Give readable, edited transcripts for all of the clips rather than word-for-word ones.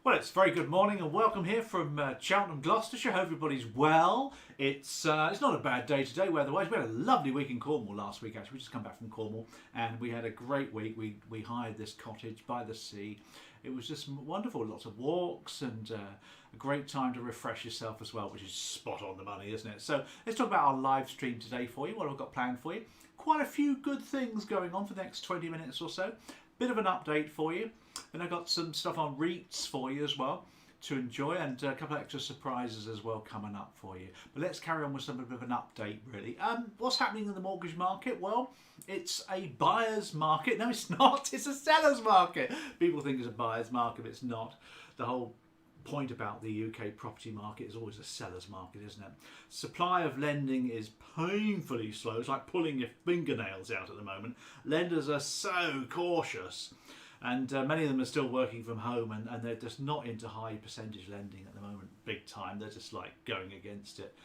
Well, it's a very good morning and welcome here from Cheltenham, Gloucestershire. Hope everybody's well. It's not a bad day today weather-wise. We had a lovely week in Cornwall last week, actually. We just come back from Cornwall and we had a great week. We hired this cottage by the sea. It was just wonderful. Lots of walks and a great time to refresh yourself as well, which is spot on the money, isn't it? So let's talk about our live stream today for you. What I've got planned for you. Quite a few good things going on for the next 20 minutes or so. Bit of an update for you. Then I've got some stuff on REITs for you as well to enjoy, and a couple of extra surprises as well coming up for you. But let's carry on with some bit of an update really. What's happening in the mortgage market? Well, it's a buyer's market. No, it's not. It's a seller's market. People think it's a buyer's market, but it's not. The whole point about the UK property market is always a seller's market, isn't it? Supply of lending is painfully slow. It's like pulling your fingernails out at the moment. Lenders are so cautious. And many of them are still working from home and they're just not into high percentage lending at the moment, big time. They're just like going against it.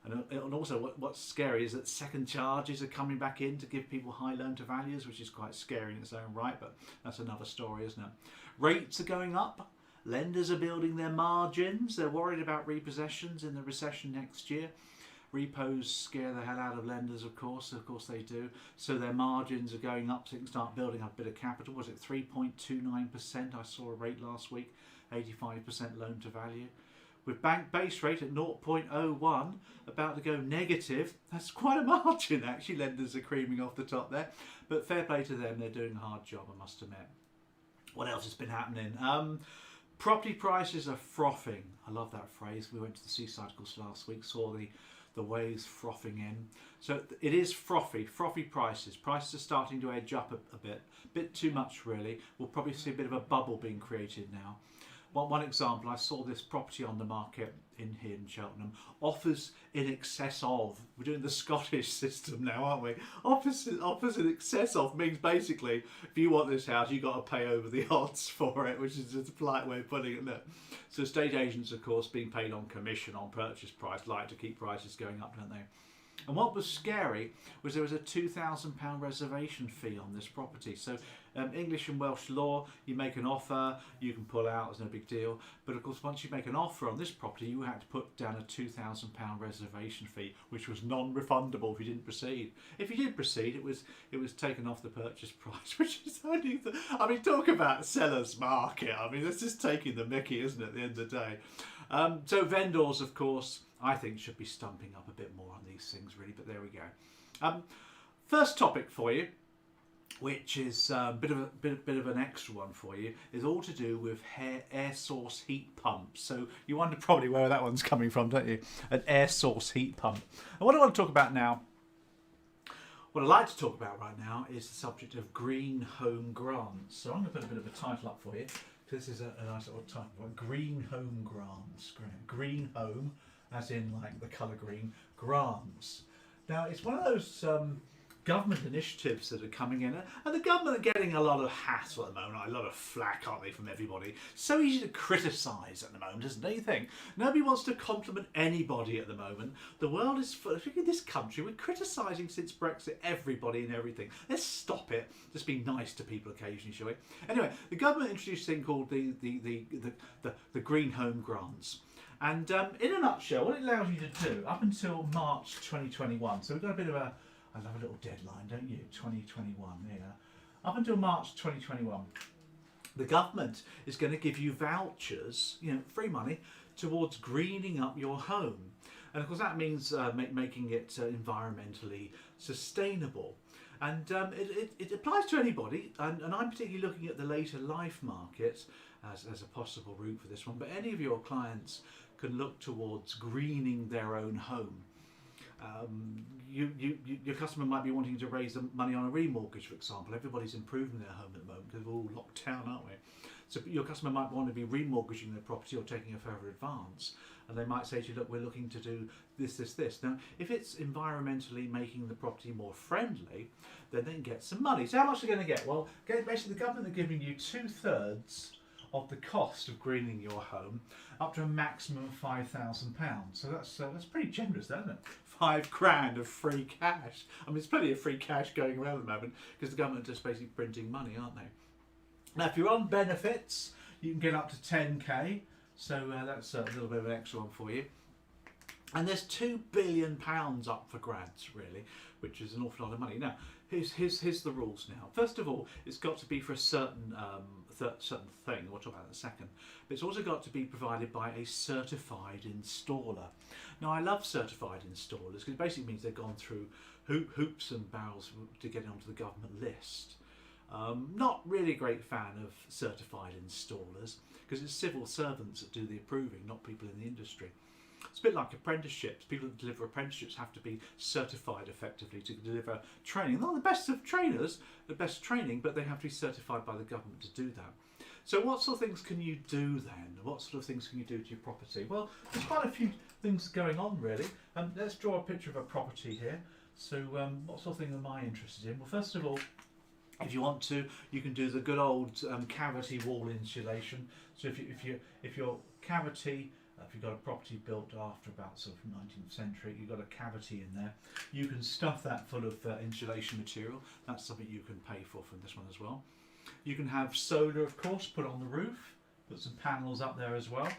And also what's scary is that second charges are coming back in to give people high loan to values, which is quite scary in its own right, but that's another story, isn't it? Rates are going up. Lenders are building their margins. They're worried about repossessions in the recession next year. Repos scare the hell out of lenders, of course they do. So their margins are going up so they can start building up a bit of capital. Was it 3.29%? I saw a rate last week, 85% loan to value. With bank base rate at 0.01, about to go negative. That's quite a margin actually. Lenders are creaming off the top there. But fair play to them, they're doing a hard job, I must admit. What else has been happening? Property prices are frothing. I love that phrase. We went to the seaside course last week, saw the waves frothing in. So it is frothy prices. Prices are starting to edge up a bit too much really. We'll probably see a bit of a bubble being created now. One example, I saw this property on the market here in Cheltenham, offers in excess of. We're doing the Scottish system now, aren't we? Offers in excess of means basically, if you want this house, you've got to pay over the odds for it, which is just a polite way of putting it. Look. So estate agents, of course, being paid on commission on purchase price, like to keep prices going up, don't they? And what was scary was there was a £2,000 reservation fee on this property. So English and Welsh law, you make an offer, you can pull out, it's no big deal. But of course, once you make an offer on this property, you had to put down a £2,000 reservation fee, which was non-refundable if you didn't proceed. If you did proceed, it was taken off the purchase price, which is only I mean, talk about seller's market. I mean, that's just taking the mickey, isn't it, at the end of the day? So vendors, of course, I think should be stumping up a bit more on these things really, but there we go. First topic for you, which is a bit of an extra one for you, is all to do with air source heat pumps. So you wonder probably where that one's coming from, don't you? An air source heat pump. And what I want to talk about now, what I'd like to talk about right now is the subject of green home grants. So I'm going to put a bit of a title up for you. This is a nice little title, green home grants. Green home, as in like the colour green, grants. Now it's one of those government initiatives that are coming in, and the government are getting a lot of hassle at the moment, a lot of flack, aren't they, from everybody. So easy to criticise at the moment, isn't it? Don't you think? Nobody wants to compliment anybody at the moment. The world is full, in this country, we're criticising since Brexit everybody and everything. Let's stop it. Just be nice to people occasionally, shall we? Anyway, the government introduced a thing called the Green Home Grants. And in a nutshell, what it allows you to do up until March 2021, so we've got a bit of a, I love a little deadline, don't you? 2021, yeah. Up until March 2021, the government is going to give you vouchers, free money, towards greening up your home. And of course that means making it environmentally sustainable. And it applies to anybody, and I'm particularly looking at the later life market as a possible route for this one, but any of your clients can look towards greening their own home. Your customer might be wanting to raise the money on a remortgage, for example. Everybody's improving their home at the moment because we're all locked down, aren't we? So your customer might want to be remortgaging their property or taking a further advance, and they might say to you, look, we're looking to do this. Now, if it's environmentally making the property more friendly, then they can get some money. So how much are they going to get? Well, basically the government are giving you 2/3 of the cost of greening your home, up to a maximum of £5,000. So that's pretty generous, isn't it? £5,000 of free cash. I mean, there's plenty of free cash going around at the moment because the government are just basically printing money, aren't they? Now, if you're on benefits, You can get up to 10k, so that's a little bit of an extra one for you. And there's £2 billion up for grabs, really, which is an awful lot of money. Now, here's the rules now. First of all, it's got to be for a certain certain thing. We'll talk about that in a second. But it's also got to be provided by a certified installer. Now, I love certified installers because it basically means they've gone through hoops and barrels to get onto the government list. Not really a great fan of certified installers because it's civil servants that do the approving, not people in the industry. It's a bit like apprenticeships. People that deliver apprenticeships have to be certified effectively to deliver training. They're not the best of trainers, the best training, but they have to be certified by the government to do that. So what sort of things can you do then? What sort of things can you do to your property? Well, there's quite a few things going on really. Let's draw a picture of a property here. So what sort of thing am I interested in? Well, first of all, if you want to, you can do the good old cavity wall insulation. So if your cavity, if you've got a property built after about sort of 19th century, you've got a cavity in there, you can stuff that full of insulation material. That's something you can pay for from this one as well. You can have solar, of course, put on the roof, put some panels up there as well,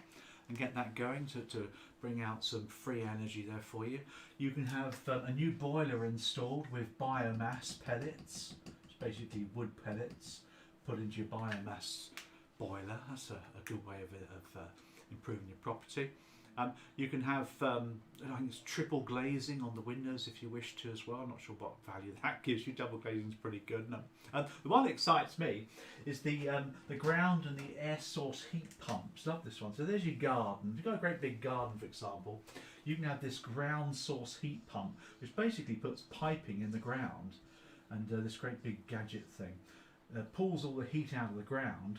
and get that going to bring out some free energy there for you. You can have a new boiler installed with biomass pellets. It's basically wood pellets put into your biomass boiler. That's a good way of improving your property. You can have, I think it's triple glazing on the windows if you wish to as well. I'm not sure what value that gives you. Double glazing is pretty good. No. The one that excites me is the ground and the air source heat pumps. Love this one. So there's your garden. If you've got a great big garden, for example, you can have this ground source heat pump, which basically puts piping in the ground, and this great big gadget thing pulls all the heat out of the ground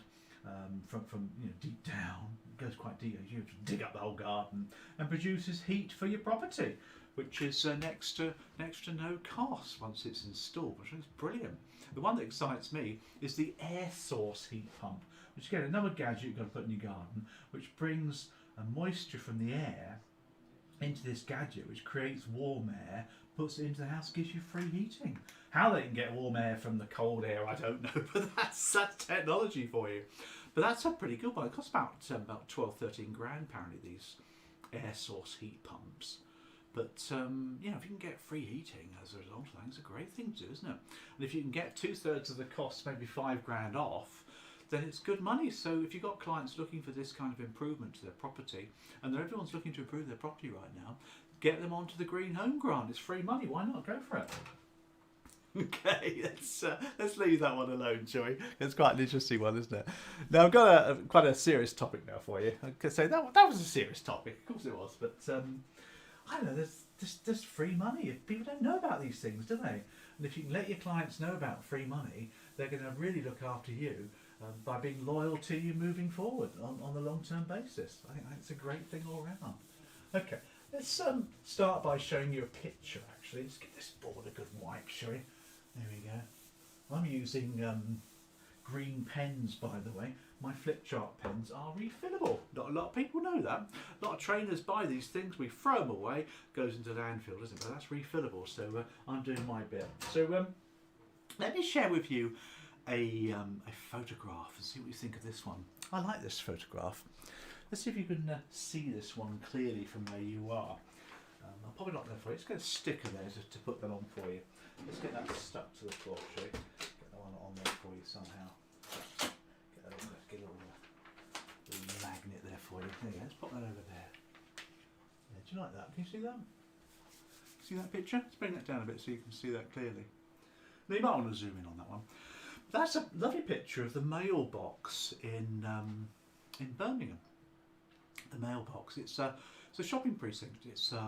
from deep down. It goes quite deep. You have to dig up the whole garden and produces heat for your property, which is next to no cost once it's installed, which is brilliant. The one that excites me is the air source heat pump, which again another gadget you've got to put in your garden, which brings moisture from the air into this gadget, which creates warm air, puts it into the house, gives you free heating. How they can get warm air from the cold air, I don't know, but that's technology for you. But that's a pretty good one. It costs about 12, 13 grand apparently, these air source heat pumps. But if you can get free heating as a result of that, it's a great thing to do, isn't it? And if you can get 2/3 of the cost, maybe 5 grand off, then it's good money. So if you've got clients looking for this kind of improvement to their property, and everyone's looking to improve their property right now, get them onto the Green Home Grant. It's free money. Why not? Go for it. Okay, let's leave that one alone, shall we? It's quite an interesting one, isn't it? Now I've got quite a serious topic now for you. I could say that was a serious topic, of course it was, but I don't know. There's free money. People don't know about these things, do they? And if you can let your clients know about free money, they're going to really look after you by being loyal to you moving forward on a long-term basis. I think that's a great thing all around. Okay, let's start by showing you a picture. Actually, let's give this board a good wipe, shall we? There we go. I'm using green pens, by the way. My flip chart pens are refillable. Not a lot of people know that. A lot of trainers buy these things, we throw them away, goes into landfill, doesn't it? But that's refillable, so I'm doing my bit. So let me share with you a photograph and see what you think of this one. I like this photograph. Let's see if you can see this one clearly from where you are. I'll pop it up there for you. Let's get a sticker there to put that on for you. Let's get that stuck to the floor, shall we? Get that one on there for you somehow. Get a little magnet there for you. There you go. Let's pop that over there. Yeah, do you like that? Can you see that? See that picture? Let's bring that down a bit so you can see that clearly. Now you might want to zoom in on that one. That's a lovely picture of the mailbox in Birmingham. The mailbox. It's a shopping precinct. It's a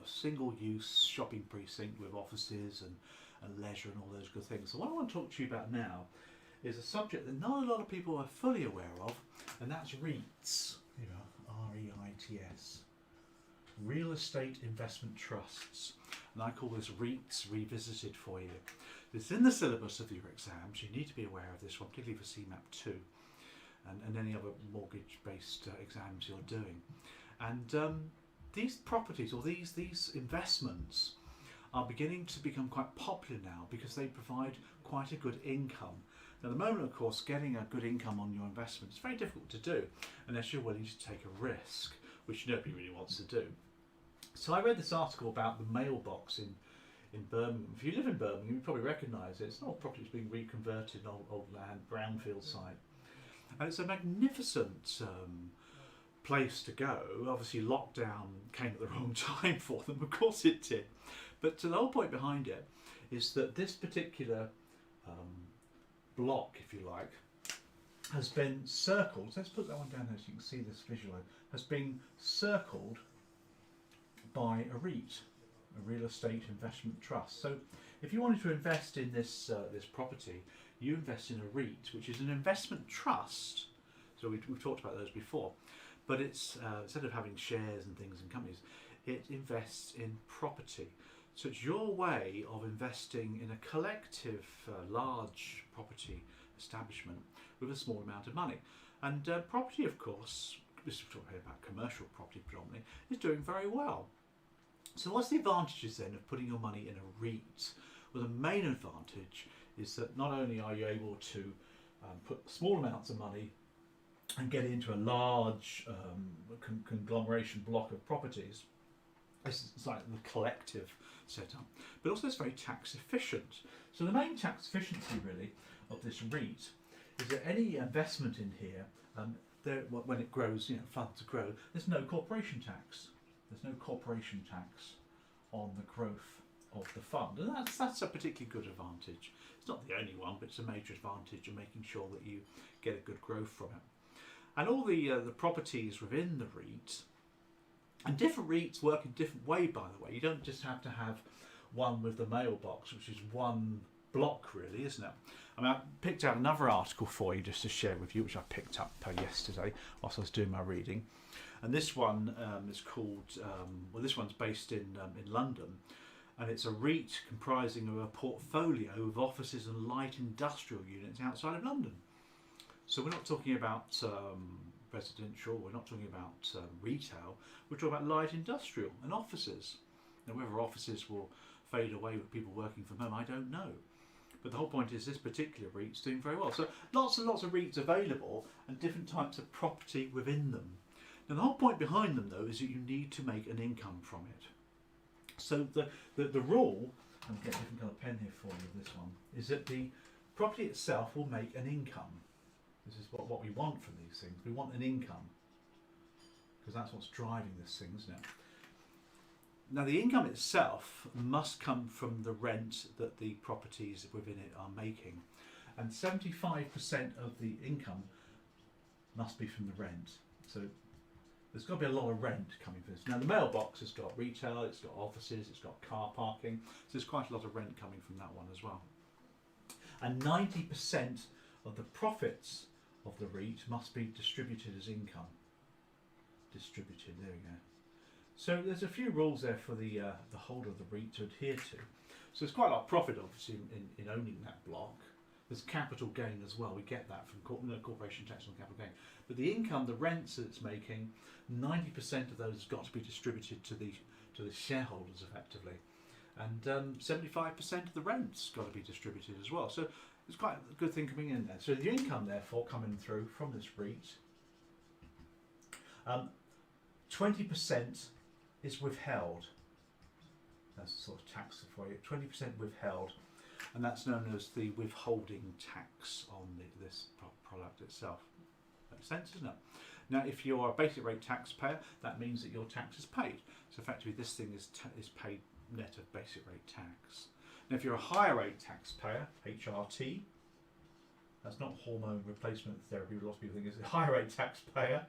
single-use shopping precinct with offices and leisure and all those good things. So what I want to talk to you about now is a subject that not a lot of people are fully aware of, and that's REITs. You know, R-E-I-T-S. Real Estate Investment Trusts. And I call this REITs Revisited for you. It's in the syllabus of your exams. You need to be aware of this one, particularly for CMAP 2 and any other mortgage-based exams you're doing. And these properties or these investments are beginning to become quite popular now because they provide quite a good income. Now, at the moment, of course, getting a good income on your investment is very difficult to do unless you're willing to take a risk, which nobody really wants to do. So I read this article about the mailbox in Birmingham. If you live in Birmingham, you probably recognise it. It's not a property that's being reconverted, an old land, brownfield site. And it's a magnificent place to go. Obviously, lockdown came at the wrong time for them. Of course it did. But the whole point behind it is that this particular block, if you like, has been circled. Let's put that one down there so you can see this visualised. Has been circled by a REIT, a real estate investment trust. So if you wanted to invest in this property, you invest in a REIT, which is an investment trust. So we've talked about those before, but it's instead of having shares and things in companies, it invests in property. So it's your way of investing in a collective, large property establishment with a small amount of money. And property, of course, this is talking about commercial property predominantly, is doing very well. So what's the advantages then of putting your money in a REIT? Well, the main advantage is that not only are you able to put small amounts of money and get into a large conglomeration block of properties, it's like the collective setup, but also it's very tax efficient. So the main tax efficiency really of this REIT is that any investment in here, when it grows, funds grow, there's no corporation tax. There's no corporation tax on the growth of the fund, and that's a particularly good advantage. It's not the only one, but it's a major advantage of making sure that you get a good growth from it. And all the properties within the REIT, and different REITs work in a different way, by the way. You don't just have to have one with the mailbox, which is one block really, isn't it? I mean, I picked out another article for you just to share with you, which I picked up yesterday whilst I was doing my reading. And this one is called, this one's based in London, and it's a REIT comprising of a portfolio of offices and light industrial units outside of London. So we're not talking about residential, we're not talking about retail, we're talking about light industrial and offices. Now whether offices will fade away with people working from home, I don't know. But the whole point is this particular REIT's doing very well. So lots and lots of REITs available and different types of property within them. Now the whole point behind them though is that you need to make an income from it. So the rule, I'll get a different colour pen here for you, this one, is that the property itself will make an income. This is what we want from these things. We want an income, because that's what's driving this thing, isn't it? Now the income itself must come from the rent that the properties within it are making, and 75% of the income must be from the rent. So there's got to be a lot of rent coming from this. Now the mailbox has got retail, it's got offices, it's got car parking, so there's quite a lot of rent coming from that one as well. And 90% of the profits of the REIT must be distributed as income. Distributed, there we go. So there's a few rules there for the holder of the REIT to adhere to. So there's quite a lot of profit obviously in owning that block. There's capital gain as well. We get that from corporation tax on capital gain. But the income, the rents that it's making, 90% of those has got to be distributed to the shareholders effectively, and 75% of the rent's got to be distributed as well. So it's quite a good thing coming in there. So the income, therefore, coming through from this REIT, 20% is withheld. That's the sort of tax for you. 20% withheld, and that's known as the withholding tax on this product itself. Makes sense, doesn't it? Now, if you're a basic rate taxpayer, that means that your tax is paid. So effectively, this thing is paid net of basic rate tax. Now, if you're a higher rate taxpayer, HRT, that's not hormone replacement therapy, lots of people think it's a higher rate taxpayer,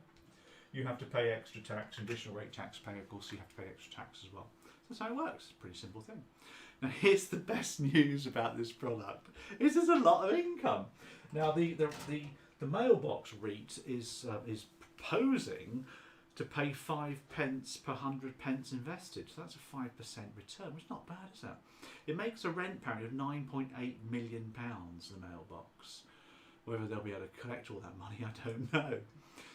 you have to pay extra tax. Additional rate taxpayer, of course, you have to pay extra tax as well. That's how it works. It's a pretty simple thing. Now, here's the best news about this product: is there's a lot of income. Now, the mailbox REIT is proposing to pay 5p per 100p invested. So that's a 5% return, which is not bad, is that? It makes a rent parity of £9.8 million, the mailbox. Whether they'll be able to collect all that money, I don't know.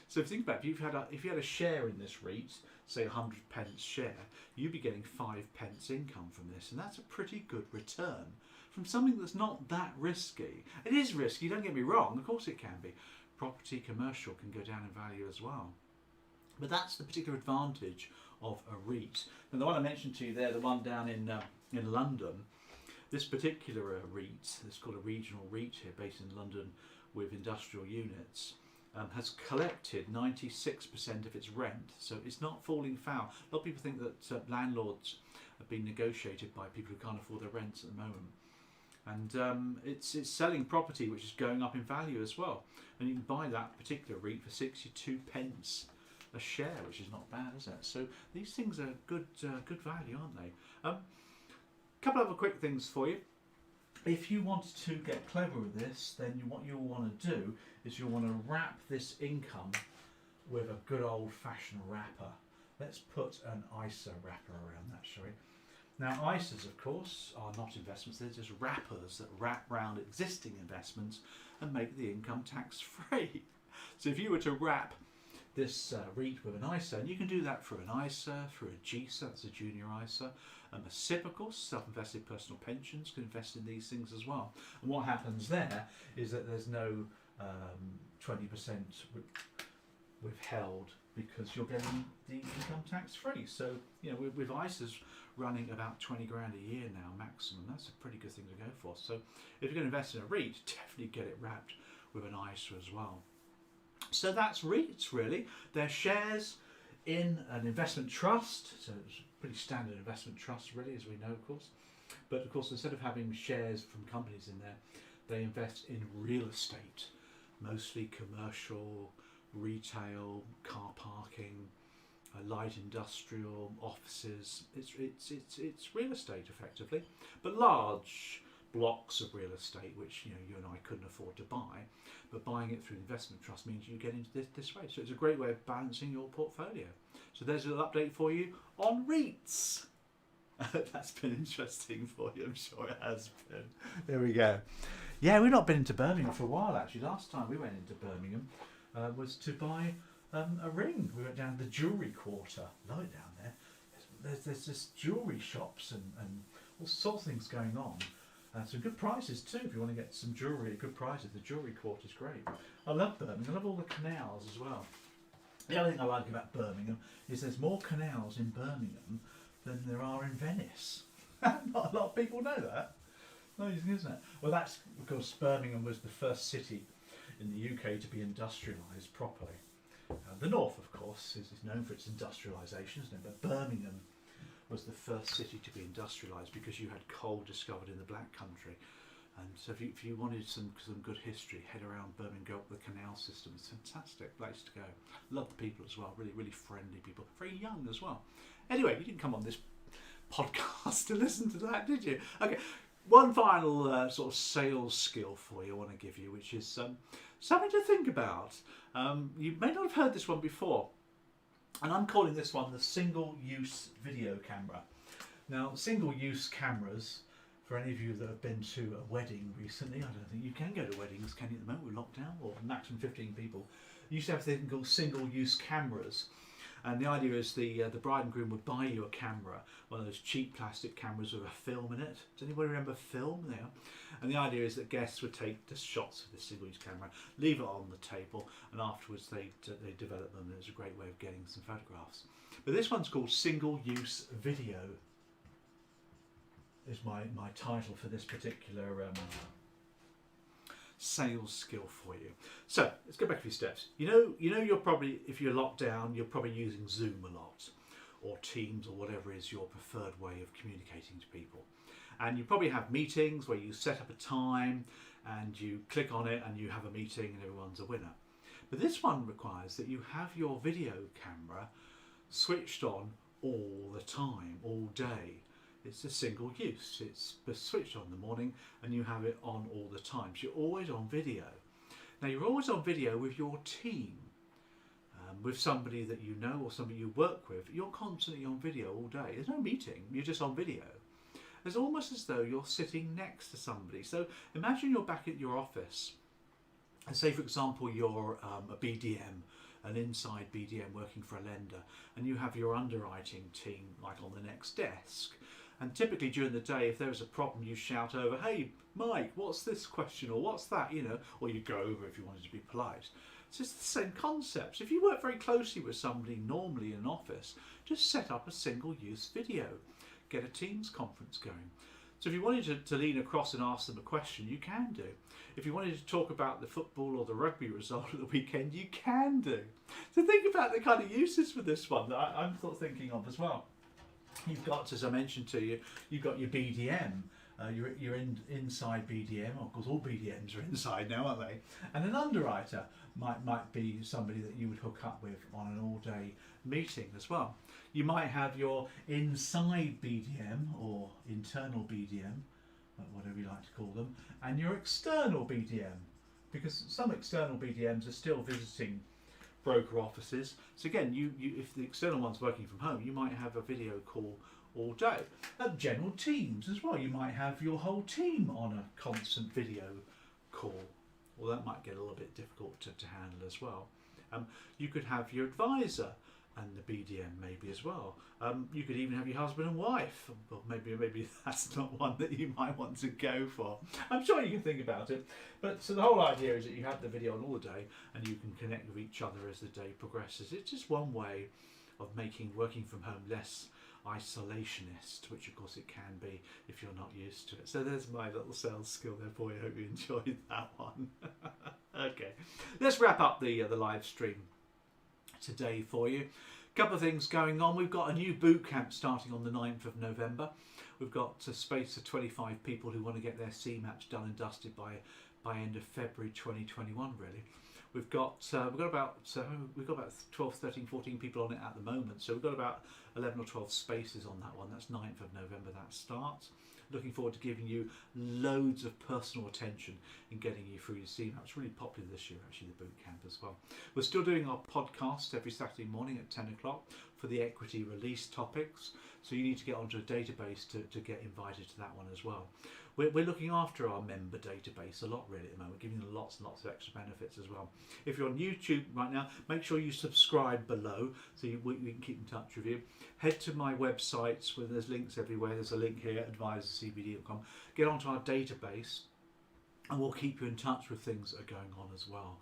So think about it, if you had a share in this REIT, say 100p share, you'd be getting 5p income from this, and that's a pretty good return from something that's not that risky. It is risky, don't get me wrong, of course it can be. Property, commercial can go down in value as well. But that's the particular advantage of a REIT. And the one I mentioned to you there, the one down in London, this particular REIT, it's called a regional REIT here, based in London with industrial units, has collected 96% of its rent. So it's not falling foul. A lot of people think that landlords have been negotiated by people who can't afford their rents at the moment. And it's selling property which is going up in value as well. And you can buy that particular REIT for 62 pence a share, which is not bad, is it? So these things are good value, aren't they? A couple of other quick things for you. If you want to get clever with this, then what you'll want to do is you'll want to wrap this income with a good old-fashioned wrapper. Let's put an ISA wrapper around that, shall we? Now, ISAs, of course, are not investments. They're just wrappers that wrap round existing investments and make the income tax-free. So if you were to wrap this REIT with an ISA, and you can do that through an ISA, through a GISA, that's a junior ISA, a SIP, of course, self-invested personal pensions, can invest in these things as well. And what happens there is that there's no 20% withheld because you're getting the income tax-free. So, you know, with ISAs running about 20 grand a year now maximum, that's a pretty good thing to go for. So if you're going to invest in a REIT, definitely get it wrapped with an ISA as well. So that's REITs, really. They're shares in an investment trust, so it's a pretty standard investment trust, really, as we know, of course. But of course, instead of having shares from companies in there, they invest in real estate, mostly commercial, retail, car parking, light industrial, offices. It's real estate effectively, but large blocks of real estate which you and I couldn't afford to buy, but buying it through the investment trust means you get into this way. So it's a great way of balancing your portfolio. So there's a little update for you on REITs. That's been interesting for you, I'm sure it has been. There we go. Yeah, we've not been into Birmingham for a while actually. Last time we went into Birmingham was to buy a ring. We went down to the jewellery quarter. Love it down there. There's just jewellery shops and all sorts of things going on. Some good prices too if you want to get some jewellery at good prices. The jewellery quarter is great. I love Birmingham. I love all the canals as well. The other thing I like about Birmingham is there's more canals in Birmingham than there are in Venice. Not a lot of people know that. Amazing, isn't it? Well, that's because Birmingham was the first city in the UK to be industrialised properly. The north, of course, is known for its industrialisation, isn't it? But Birmingham was the first city to be industrialised because you had coal discovered in the Black Country. And so if you wanted some good history, head around Birmingham, go up the canal system. It's a fantastic place to go. Love the people as well, really, really friendly people. Very young as well. Anyway, you didn't come on this podcast to listen to that, did you? Okay, one final sort of sales skill for you I want to give you, which is something to think about. You may not have heard this one before, and I'm calling this one the single-use video camera. Now, single-use cameras, for any of you that have been to a wedding recently, I don't think you can go to weddings, can you, at the moment? We're locked down, or maximum 15 people. You used to have a thing called single-use cameras. And the idea is the bride and groom would buy you a camera, one of those cheap plastic cameras with a film in it. Does anybody remember film there? And the idea is that guests would take just shots of this single-use camera, leave it on the table, and afterwards they develop them. It's a great way of getting some photographs. But this one's called single-use video. Is my title for this particular sales skill for you. So let's go back a few steps. You know you're probably, if you're locked down, you're probably using Zoom a lot, or Teams, or whatever is your preferred way of communicating to people. And you probably have meetings where you set up a time and you click on it and you have a meeting and everyone's a winner. But this one requires that you have your video camera switched on all the time, all day. It's a single use. It's switched on in the morning and you have it on all the time. So you're always on video. Now you're always on video with your team, with somebody that you know or somebody you work with. You're constantly on video all day. There's no meeting, you're just on video. It's almost as though you're sitting next to somebody. So imagine you're back at your office and say, for example, you're a BDM, an inside BDM working for a lender, and you have your underwriting team like on the next desk. And typically during the day, if there is a problem, you shout over, "Hey, Mike, what's this question?" or "What's that?" Or you go over if you wanted to be polite. So it's the same concepts. If you work very closely with somebody normally in an office, just set up a single-use video. Get a Teams conference going. So if you wanted to lean across and ask them a question, you can do. If you wanted to talk about the football or the rugby result of the weekend, you can do. So think about the kind of uses for this one that I'm thinking of as well. You've got, as I mentioned to you, you've got your BDM. You're inside BDM. Of course, all BDMs are inside now, aren't they? And an underwriter might be somebody that you would hook up with on an all-day meeting as well. You might have your inside BDM or internal BDM, whatever you like to call them, and your external BDM, because some external BDMs are still visiting broker offices. So again, if the external one's working from home, you might have a video call all day. General teams as well. You might have your whole team on a constant video call. Well, that might get a little bit difficult to handle as well. You could have your advisor and the BDM maybe as well. You could even have your husband and wife. Well, maybe that's not one that you might want to go for. I'm sure you can think about it. But so the whole idea is that you have the video on all day and you can connect with each other as the day progresses. It's just one way of making working from home less isolationist, which of course it can be if you're not used to it. So there's my little sales skill there for you. I hope you enjoyed that one. Okay, let's wrap up the live stream today for you. A couple of things going on. We've got a new boot camp starting on the 9th of November. We've got a space of 25 people who want to get their CMAPs done and dusted by end of February 2021 really. We've got about 12, 13, 14 people on it at the moment. So we've got about 11 or 12 spaces on that one. That's 9th of November that starts. Looking forward to giving you loads of personal attention in getting you through your CMAP. It's really popular this year, actually, the boot camp as well. We're still doing our podcast every Saturday morning at 10 o'clock for the equity release topics. So you need to get onto a database to get invited to that one as well. We're looking after our member database a lot really at the moment, giving them lots and lots of extra benefits as well. If you're on YouTube right now, make sure you subscribe below so we can keep in touch with you. Head to my websites where there's links everywhere. There's a link here, advisorcbd.com. Get onto our database and we'll keep you in touch with things that are going on as well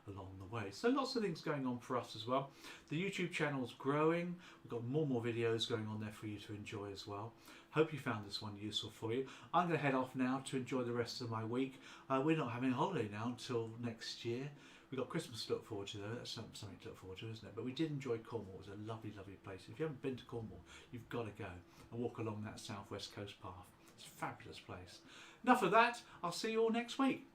along the way. So lots of things going on for us as well. The YouTube channel's growing. We've got more videos going on there for you to enjoy as well. Hope you found this one useful for you. I'm going to head off now to enjoy the rest of my week. We're not having a holiday now until next year. We've got Christmas to look forward to though. That's something to look forward to, isn't it? But we did enjoy Cornwall. It was a lovely, lovely place. If you haven't been to Cornwall, you've got to go and walk along that southwest coast path. It's a fabulous place. Enough of that. I'll see you all next week.